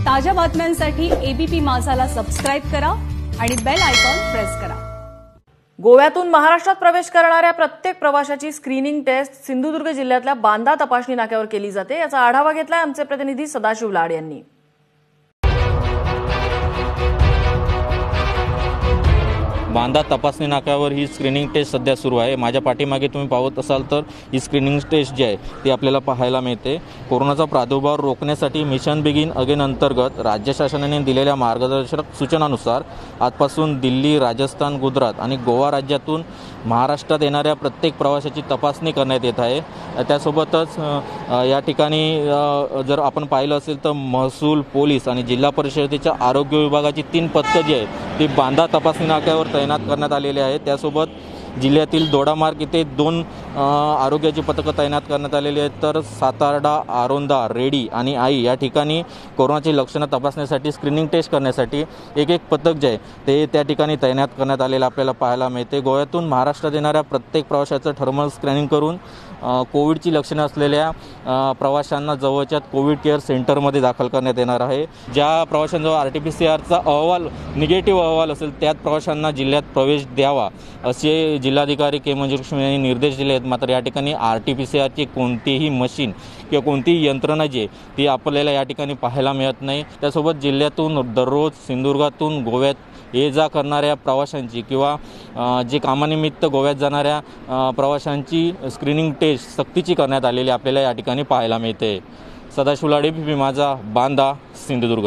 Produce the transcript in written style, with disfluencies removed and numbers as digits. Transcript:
ताज्या बातम्यांसाठी ABP माझाला subscribe करा आणि बेल आयकॉन प्रेस करा। गोव्यातून महाराष्ट्रात प्रवेश करणाऱ्या प्रत्येक प्रवाशाची स्क्रीनिंग टेस्ट सिंधुदुर्ग जिल्ह्यातल्या बांदा तपासणी नाक्यावर केली जाते। याचा आढावा घेतलाय आमचे प्रतिनिधी सदाशिव लाड यांनी। बांदा तपासणी नाक्यावर ही स्क्रीनिंग टेस्ट सध्या सुरू आहे। माझ्या पाठीमागे तुम्ही पाहत असाल तर ही स्क्रीनिंग टेस्ट जी आहे ती आपल्याला पाहायला मिळते। कोरोनाचा प्रादुर्भाव रोखण्यासाठी मिशन बिगिन अगेन अंतर्गत राज्य शासनाने दिलेल्या मार्गदर्शक सूचनानुसार आजपासून दिल्ली, राजस्थान, गुजरात आणि गोवा राज्यातून महाराष्ट्रात येणाऱ्या प्रत्येक प्रवाशाची तपासणी करण्यात येत आहे। त्यासोबतच या ठिकाणी जर आपण पाहिलं असेल तर महसूल, पोलीस आणि जिल्हा परिषदेच्या आरोग्य विभागाची 3 पथकं जी आहेत ती बांदा तपासणी नाक्यावर तैनात करण्यात आलेले आहे। त्यासोबत जिल्ह्यातील दोडामार्ग येथे 2 आरोग्याची पथकं तैनात करण्यात आलेली आहेत। तर सातार्डा, आरोंदा, रेडी आणि आई या ठिकाणी कोरोनाची लक्षणं तपासण्यासाठी स्क्रीनिंग टेस्ट करण्यासाठी एक पथक जे आहे ते त्या ठिकाणी तैनात करण्यात आलेलं आपल्याला पाहायला मिळते। गोव्यातून महाराष्ट्रात येणाऱ्या प्रत्येक प्रवाशाचं थर्मल स्कॅनिंग करून कोविडची लक्षणं असलेल्या प्रवाशांना जवळच्या कोविड केअर सेंटरमध्ये दाखल करण्यात येणार आहे। ज्या प्रवाशांजवळ RT-PCRचा अहवाल निगेटिव्ह अहवाल असेल त्यात प्रवाशांना जिल्ह्यात प्रवेश द्यावा असे जिल्हाधिकारी के मंजुलक्ष्मी यांनी निर्देश दिले आहेत। मात्र या ठिकाणी RT-PCRची कोणतीही मशीन किंवा कोणतीही यंत्रणा जी ती आपल्याला या ठिकाणी पाहायला मिळत नाही। त्यासोबत जिल्ह्यातून दररोज सिंधुदुर्गातून गोव्यात ये जा करणाऱ्या प्रवाशांची किंवा जे कामानिमित्त गोव्यात जाणाऱ्या प्रवाशांची स्क्रीनिंग टेस्ट सक्तीची करण्यात आलेली आपल्याला या ठिकाणी पाहायला मिळते। सदाशिव लाड, एबीपी माझा, बांदा, सिंधुदुर्ग।